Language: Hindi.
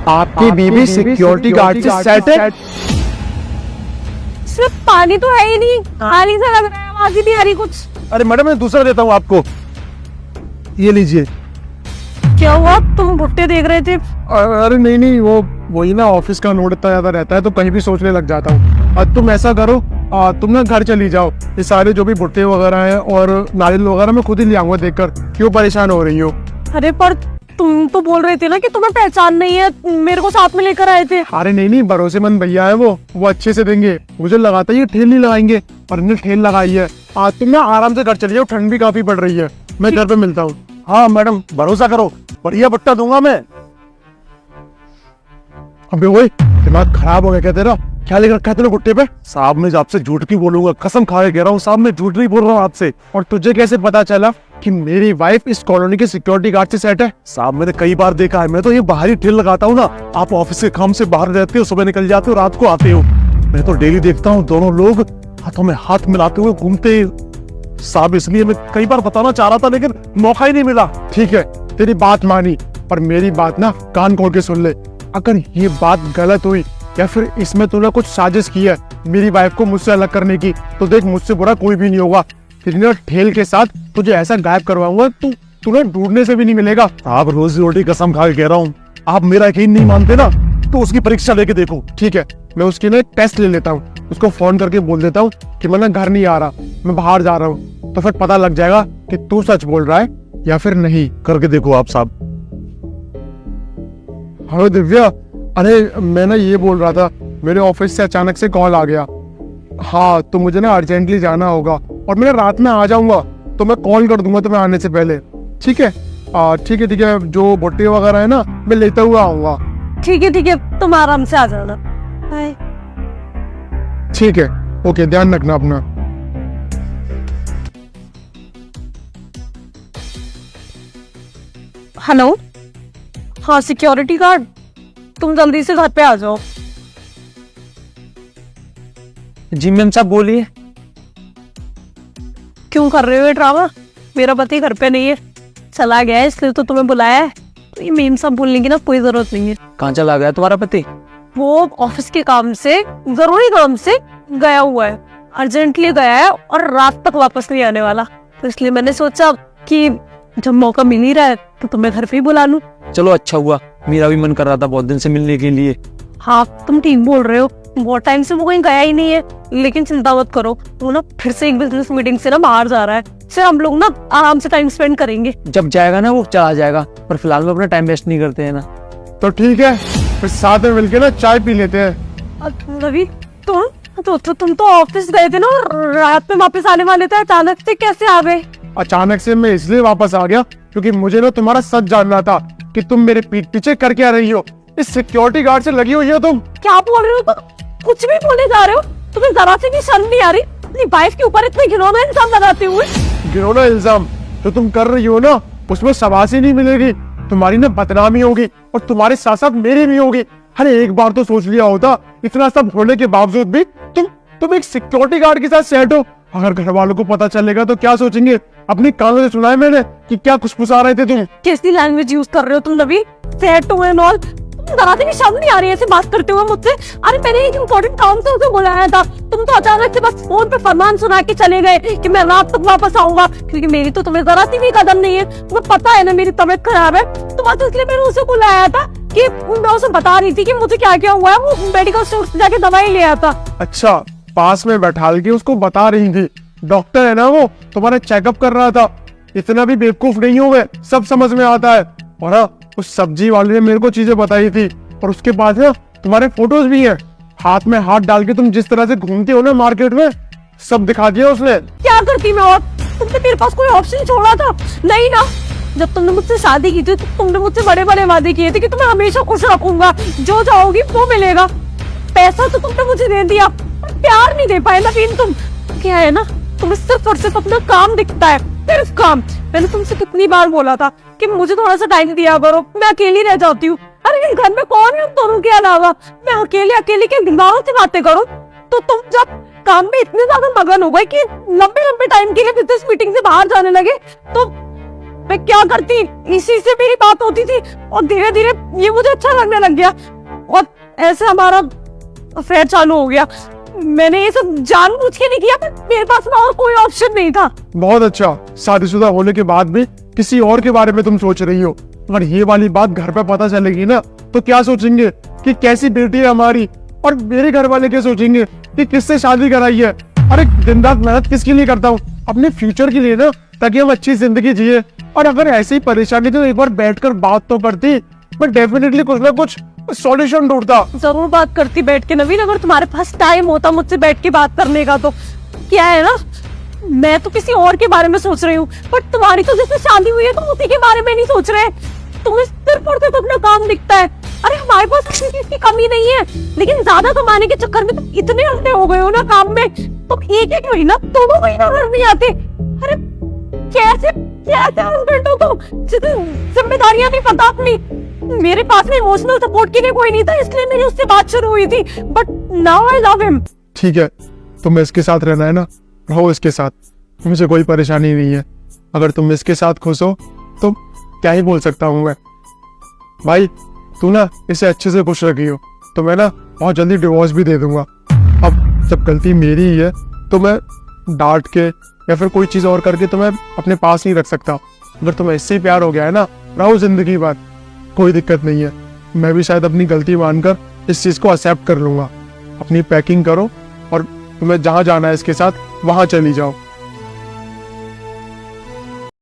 आपकी बीवी सिक्योरिटी गार्ड से सेट है। सिर्फ पानी तो है ही नहीं, खाली सा लग रहा है, आवाज ही नहीं आ रही कुछ। अरे मैडम मैं दूसरा देता हूँ आपको, ये लीजिए। क्या हुआ, तुम भुट्टे देख रहे थे? अरे नहीं नहीं, वो वही ना, ऑफिस का लोड इतना ज्यादा रहता है तो कहीं भी सोचने लग जाता हूँ। तुम ऐसा करो, तुम ना घर चली जाओ, ये सारे जो भी भुट्टे वगैरह हैं और नारियल वगैरह मैं खुद ही ले आऊंगा, देखकर क्यों परेशान हो रही हो। अरे पर तुम तो बोल रहे थे ना कि तुम्हें पहचान नहीं है, मेरे को साथ में लेकर आए थे। अरे नहीं नहीं, भरोसेमंद भैया है वो अच्छे से देंगे। मुझे लगाता है ये ठेल नहीं लगाएंगे, पर इन्हें ठेल लगाई है। तुम ना आराम से घर चली जाओ, ठंड भी काफी पड़ रही है, मैं घर पे मिलता हूँ। हाँ मैडम भरोसा करो, बढ़िया भुट्टा दूंगा मैं। अबे ओए, दिमाग खराब हो गया क्या तेरा? क्या लेकर रखा है तूने भुट्टे पे? साहब मैं आपसे झूठ की बोलूंगा, कसम खा के कह रहा हूँ साहब, मैं झूठ नहीं बोल रहा हूँ आपसे। और तुझे कैसे पता चला कि मेरी वाइफ इस कॉलोनी के सिक्योरिटी गार्ड से सेट है? साहब मैंने कई बार देखा है, मैं तो ये बाहरी ठेल लगाता हूँ ना, आप ऑफिस के काम से बाहर रहते हो, सुबह निकल जाते हो, रात को आते हो, मैं तो डेली देखता हूँ दोनों लोग हाथों में हाथ मिलाते हुए घूमते। साहब इसलिए मैं कई बार बताना चाह रहा था लेकिन मौका ही नहीं मिला। ठीक है तेरी बात मानी, पर मेरी बात ना कान खोल के सुन ले। अगर ये बात गलत हुई या फिर इसमें तूने कुछ साजिश की है मेरी वाइफ को मुझसे अलग करने की, तो देख मुझसे बुरा कोई भी नहीं होगा। तेरी ठेल के साथ तुझे ऐसा गायब करवाऊंगा तूने ढूंढने से भी नहीं मिलेगा। आप रोजी रोटी कसम खा के कह रहा हूँ, आप मेरा यकीन नहीं मानते ना तो उसकी परीक्षा लेके देखो। ठीक है मैं उसकी ना टेस्ट ले लेता हूँ, उसको फोन करके बोल देता हूँ कि मैं ना घर नहीं आ रहा, मैं बाहर जा रहा हूँ, तो फिर पता लग जाएगा कि तू सच बोल रहा है या फिर नहीं। करके देखो आप साहब। हेलो दिव्या, अरे मैं ना ये बोल रहा था, मेरे ऑफिस से अचानक से कॉल आ गया। हाँ तो मुझे ना अर्जेंटली जाना होगा और मैं रात में आ जाऊंगा, तो मैं कॉल कर दूंगा तुम्हें आने से पहले। ठीक है ठीक है, जो भुट्टे वगैरह है ना मैं लेता हुआ आऊंगा। ठीक है, तुम आराम से आ जाना। बाय। ठीक है ओके, ध्यान रखना अपना। हेलो, हाँ सिक्योरिटी गार्ड, तुम जल्दी से घर पे आ जाओ। जी मैम साहब बोलिए। क्यों कर रहे हो ये ड्रामा? मेरा पति घर पे नहीं है, चला गया है, इसलिए तो तुम्हें बुलाया है। तो ये मेम सब बोलने की ना कोई जरूरत नहीं है। कहाँ चला गया तुम्हारा पति? वो ऑफिस के काम से, जरूरी काम से गया हुआ है, अर्जेंटली गया है और रात तक वापस नहीं आने वाला। तो इसलिए मैंने सोचा कि जब मौका मिल ही रहा है तो तुम्हें घर पे ही बुला लूं। चलो अच्छा हुआ, मेरा भी मन कर रहा था बहुत दिन से मिलने के लिए। हाँ तुम ठीक बोल रहे हो, बहुत टाइम से वो कहीं गया ही नहीं है। लेकिन चिंता मत करो, वो ना फिर से एक बिजनेस मीटिंग से ना बाहर जा रहा है, फिर हम लोग ना आराम से टाइम स्पेंड करेंगे। जब जाएगा ना वो चला जाएगा, पर फिलहाल में अपना टाइम वेस्ट नहीं करते हैं ना। तो ठीक है फिर साथ में मिलके ना चाय पी लेते हैं। रवि तुम तो ऑफिस गए थे ना, रात में वापस आने वाले थे, अचानक से कैसे आ गए? अचानक से मैं इसलिए वापस आ गया क्योंकि मुझे ना तुम्हारा सच जानना था कि तुम मेरे पीठ पीछे कर क्या रही हो। इस सिक्योरिटी गार्ड से लगी हुई हो तुम। क्या बोल रहे हो? कुछ भी बोले जा रहे हो? तुम्हें जरा से भी शर्म नहीं आ रही अपनी वाइफ के ऊपर इतने घिनौना इल्जाम लगाते हुए? घिनौना इल्जाम जो तुम कर रही हो ना, उसमें शाबाशी नहीं मिलेगी, तुम्हारी ना बदनामी होगी और तुम्हारे साथ साथ मेरी भी होगी। अरे एक बार तो सोच लिया होता, इतना सब होने के बावजूद भी तुम एक सिक्योरिटी गार्ड के साथ सेट हो। अगर घर वालों को पता चलेगा तो क्या सोचेंगे? अपनी कानों से सुना है मैंने कि क्या खुशफुसा रहे थे तुम। कैसी लैंग्वेज यूज कर रहे हो तुम रवि? सेट हो एंड ऑल, जरा से भी शर्म नहीं आ रही है ऐसे बात करते हुए मुझसे? अरे मैंने एक इम्पोर्टेंट काम से उसे बुलाया था, तुम तो अचानक से बस फोन पे फरमान सुना के चले गए कि मैं रात तक वापस आऊंगा, क्योंकि मेरी तो तुम्हें जरा सी भी कदर नहीं है। तुम्हें पता है ना मेरी तबीयत खराब है, तो बस इसलिए मैंने उसे बुलाया था कि मैं उसे बता रही थी कि मुझे क्या क्या हुआ है। वो मेडिकल स्टोर से जाके दवाई ले आया था। अच्छा, पास में बैठाल के उसको बता रही थी? डॉक्टर है ना वो, तुम्हारा चेकअप कर रहा था। इतना भी बेवकूफ नहीं हो गए, सब समझ में आता है। और उस सब्जी वाले ने मेरे को चीजें बताई थी, और उसके बाद ना तुम्हारे फोटोज भी हैं। हाथ में हाथ डाल के तुम जिस तरह से घूमते हो ना मार्केट में, सब दिखा दिया उसने। क्या करती मैं और? तुमने मेरे पास कोई ऑप्शन छोड़ा था? नहीं ना। जब तुमने मुझसे शादी की थी तो तुमने मुझसे बड़े बड़े वादे किए थे कि तुम्हें हमेशा खुश रखूंगा, जो चाहोगी वो मिलेगा। पैसा तो तुमने मुझे दे दिया, पर प्यार नहीं दे पाए नवीन तुम। क्या है ना, तुम्हें सिर्फ और सिर्फ अपना काम दिखता है, सिर्फ काम। मैंने तुमसे कितनी बार बोला था कि मुझे थोड़ा सा टाइम दिया करो, मैं अकेली रह जाती हूँ। अरे घर में कौन है हम दोनों के अलावा? मैं अकेले के दिमाग से बातें करूं तो तुम जब काम में इतने ज्यादा मगन हो गए कि लंबे लंबे टाइम के लिए बिजनेस मीटिंग से बाहर जाने लगे, तो मैं क्या करती, इसी से मेरी बात होती थी और धीरे धीरे ये मुझे अच्छा लगने लग गया और ऐसे हमारा अफेयर चालू हो गया। मैंने ये सब जानबूझ के नहीं किया, पर मेरे पास ना और कोई ऑप्शन नहीं था। बहुत अच्छा, शादीशुदा होने के बाद भी किसी और के बारे में तुम सोच रही हो। अगर ये वाली बात घर पे पता चलेगी ना तो क्या सोचेंगे कि कैसी बेटी है हमारी, और मेरे घर वाले क्या सोचेंगे कि किससे शादी कराई है। अरे दिन रात मेहनत किसके लिए करता हूँ, अपने फ्यूचर के लिए ना, ताकि हम अच्छी जिंदगी जिए। और अगर ऐसी परेशानी तो एक बार बैठकर बात तो करती, मैं डेफिनेटली कुछ ना कुछ सॉल्यूशन ढूंढता। जरूर बात करती बैठ के नवीन, अगर तुम्हारे पास टाइम होता मुझसे बैठ के बात करने का। तो क्या है ना, मैं तो किसी और के बारे में सोच रही हूँ, पर तुम्हारी तो जिससे शादी हुई है तुम उसी के बारे में नहीं सोच रहे। तुम्हें सिर्फ और सिर्फ अपना काम दिखता है। अरे हमारे पास किसी चीज की कमी नहीं है, लेकिन ज्यादा कमाने के चक्कर में तुम इतने अंधे हो गए हो ना काम में। तुम एक एक महीना 2 महीना घर नहीं आते। अरे कैसे कैसे हस्बैंड हो तुम, जिसे जिम्मेदारियां नहीं पता अपनी। मेरे पास में इमोशनल सपोर्ट के लिए कोई नहीं था, इसलिए मेरी उससे बात शुरू हुई थी, but now I love him. ठीक है, तुम्हें इसके साथ रहना है ना, रहो इसके साथ, मुझे कोई परेशानी नहीं है। अगर तुम इसके साथ खुश हो तो क्या ही बोल सकता हूँ मैं। भाई तू ना इसे अच्छे से खुश रखी हो तो मैं ना बहुत जल्दी डिवोर्स भी दे दूंगा। अब जब गलती मेरी ही है तो मैं डांट के या फिर कोई चीज़ और करके तुम्हें अपने पास नहीं रख सकता। अगर तुम्हें इससे प्यार हो गया है ना, रहो जिंदगी भर, कोई दिक्कत नहीं है। मैं भी शायद अपनी गलती मानकर इस चीज़ को एक्सेप्ट कर लूंगा। अपनी पैकिंग करो और तुम्हें जहाँ जाना है इसके साथ वहाँ चली जाओ।